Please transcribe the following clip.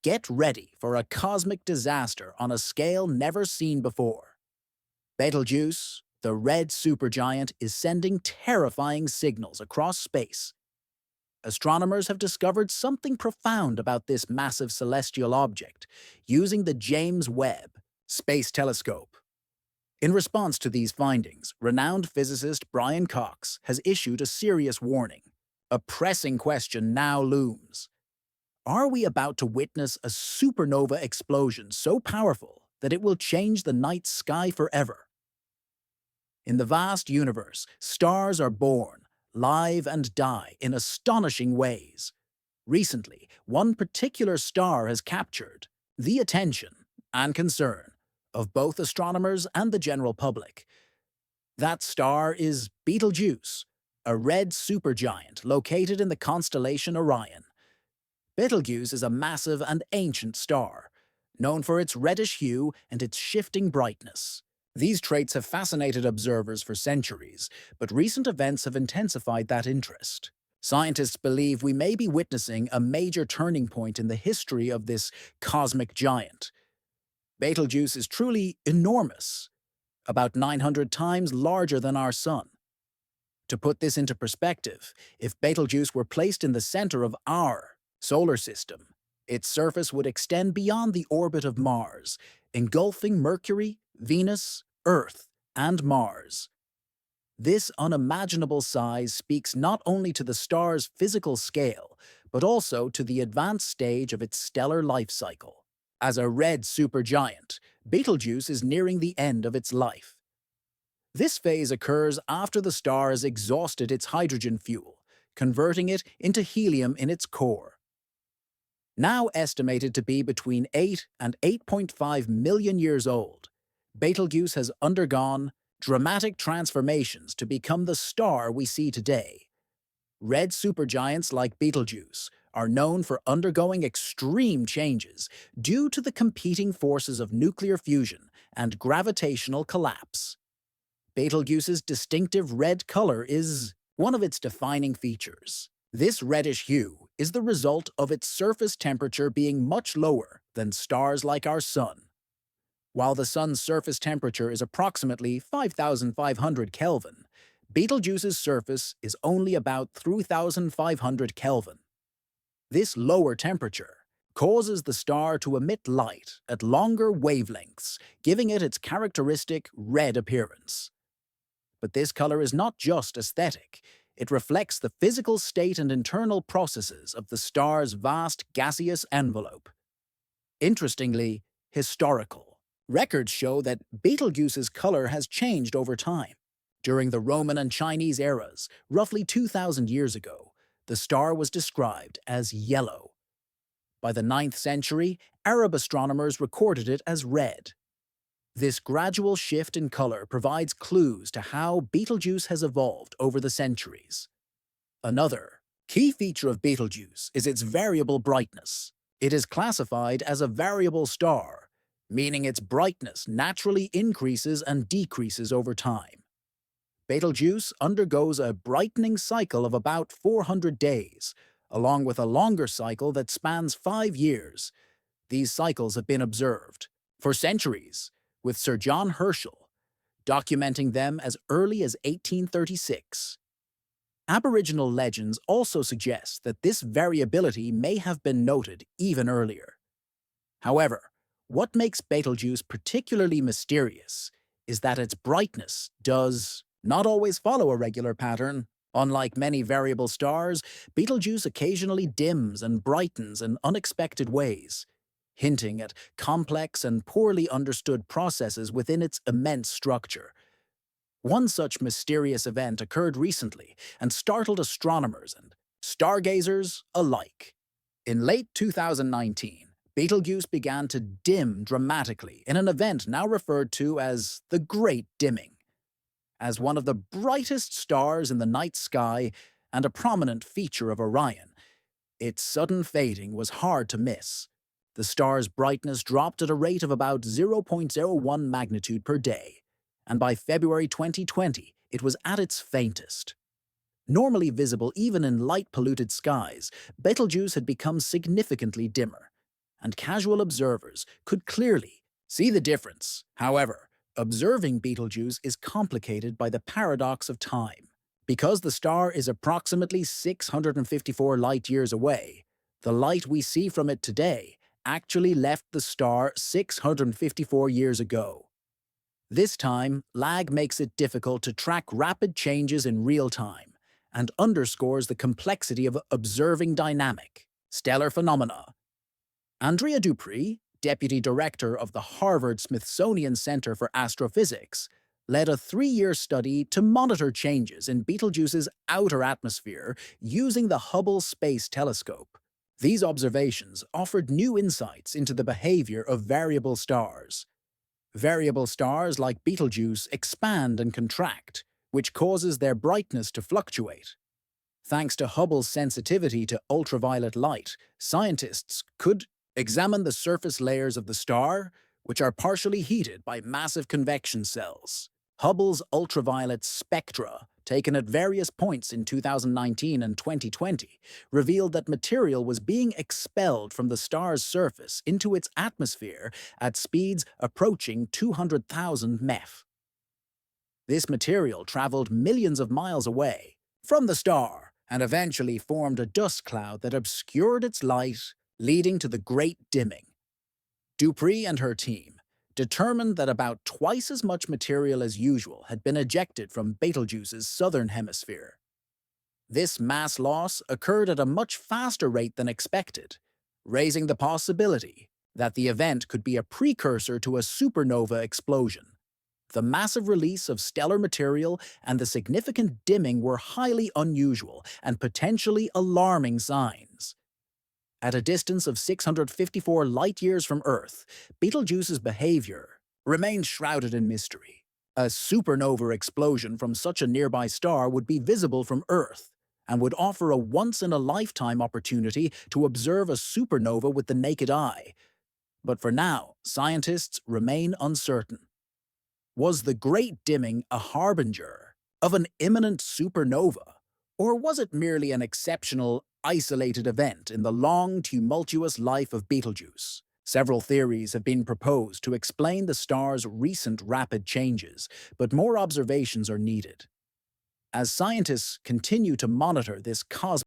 Get ready for a cosmic disaster on a scale never seen before. Betelgeuse, the red supergiant, is sending terrifying signals across space. Astronomers have discovered something profound about this massive celestial object using the James Webb Space Telescope. In response to these findings, renowned physicist Brian Cox has issued a serious warning. A pressing question now looms. Are we about to witness a supernova explosion so powerful that it will change the night sky forever? In the vast universe, stars are born, live and die in astonishing ways. Recently, one particular star has captured the attention and concern of both astronomers and the general public. That star is Betelgeuse, a red supergiant located in the constellation Orion. Betelgeuse is a massive and ancient star, known for its reddish hue and its shifting brightness. These traits have fascinated observers for centuries, but recent events have intensified that interest. Scientists believe we may be witnessing a major turning point in the history of this cosmic giant. Betelgeuse is truly enormous, about 900 times larger than our Sun. To put this into perspective, if Betelgeuse were placed in the center of our solar system, its surface would extend beyond the orbit of Mars, engulfing Mercury, Venus, Earth, and Mars. This unimaginable size speaks not only to the star's physical scale, but also to the advanced stage of its stellar life cycle. As a red supergiant, Betelgeuse is nearing the end of its life. This phase occurs after the star has exhausted its hydrogen fuel, converting it into helium in its core. Now estimated to be between 8 and 8.5 million years old, Betelgeuse has undergone dramatic transformations to become the star we see today. Red supergiants like Betelgeuse are known for undergoing extreme changes due to the competing forces of nuclear fusion and gravitational collapse. Betelgeuse's distinctive red color is one of its defining features. This reddish hue is the result of its surface temperature being much lower than stars like our Sun. While the Sun's surface temperature is approximately 5,500 Kelvin, Betelgeuse's surface is only about 3,500 Kelvin. This lower temperature causes the star to emit light at longer wavelengths, giving it its characteristic red appearance. But this color is not just aesthetic. It reflects the physical state and internal processes of the star's vast gaseous envelope. Interestingly, historical. Records show that Betelgeuse's color has changed over time. During the Roman and Chinese eras, roughly 2,000 years ago, the star was described as yellow. By the 9th century, Arab astronomers recorded it as red. This gradual shift in color provides clues to how Betelgeuse has evolved over the centuries. Another key feature of Betelgeuse is its variable brightness. It is classified as a variable star, meaning its brightness naturally increases and decreases over time. Betelgeuse undergoes a brightening cycle of about 400 days, along with a longer cycle that spans 5 years. These cycles have been observed for centuries, with Sir John Herschel documenting them as early as 1836. Aboriginal legends also suggest that this variability may have been noted even earlier. However, what makes Betelgeuse particularly mysterious is that its brightness does not always follow a regular pattern. Unlike many variable stars, Betelgeuse occasionally dims and brightens in unexpected ways, hinting at complex and poorly understood processes within its immense structure. One such mysterious event occurred recently and startled astronomers and stargazers alike. In late 2019, Betelgeuse began to dim dramatically in an event now referred to as the Great Dimming. As one of the brightest stars in the night sky and a prominent feature of Orion, its sudden fading was hard to miss. The star's brightness dropped at a rate of about 0.01 magnitude per day, and by February 2020, it was at its faintest. Normally visible even in light-polluted skies, Betelgeuse had become significantly dimmer, and casual observers could clearly see the difference. However, observing Betelgeuse is complicated by the paradox of time. Because the star is approximately 654 light-years away, the light we see from it today actually left the star 654 years ago. This time, lag makes it difficult to track rapid changes in real time and underscores the complexity of observing dynamic, stellar phenomena. Andrea Dupree, deputy director of the Harvard-Smithsonian Center for Astrophysics, led a 3-year study to monitor changes in Betelgeuse's outer atmosphere using the Hubble Space Telescope. These observations offered new insights into the behavior of variable stars. Variable stars like Betelgeuse expand and contract, which causes their brightness to fluctuate. Thanks to Hubble's sensitivity to ultraviolet light, scientists could examine the surface layers of the star, which are partially heated by massive convection cells. Hubble's ultraviolet spectra, taken at various points in 2019 and 2020, revealed that material was being expelled from the star's surface into its atmosphere at speeds approaching 200,000 MeV. This material traveled millions of miles away from the star and eventually formed a dust cloud that obscured its light, leading to the Great Dimming. Dupree and her team determined that about twice as much material as usual had been ejected from Betelgeuse's southern hemisphere. This mass loss occurred at a much faster rate than expected, raising the possibility that the event could be a precursor to a supernova explosion. The massive release of stellar material and the significant dimming were highly unusual and potentially alarming signs. At a distance of 654 light-years from Earth, Betelgeuse's behavior remains shrouded in mystery. A supernova explosion from such a nearby star would be visible from Earth and would offer a once-in-a-lifetime opportunity to observe a supernova with the naked eye. But for now, scientists remain uncertain. Was the Great Dimming a harbinger of an imminent supernova, or was it merely an exceptional, isolated event in the long, tumultuous life of Betelgeuse? Several theories have been proposed to explain the star's recent rapid changes, but more observations are needed. As scientists continue to monitor this cosmic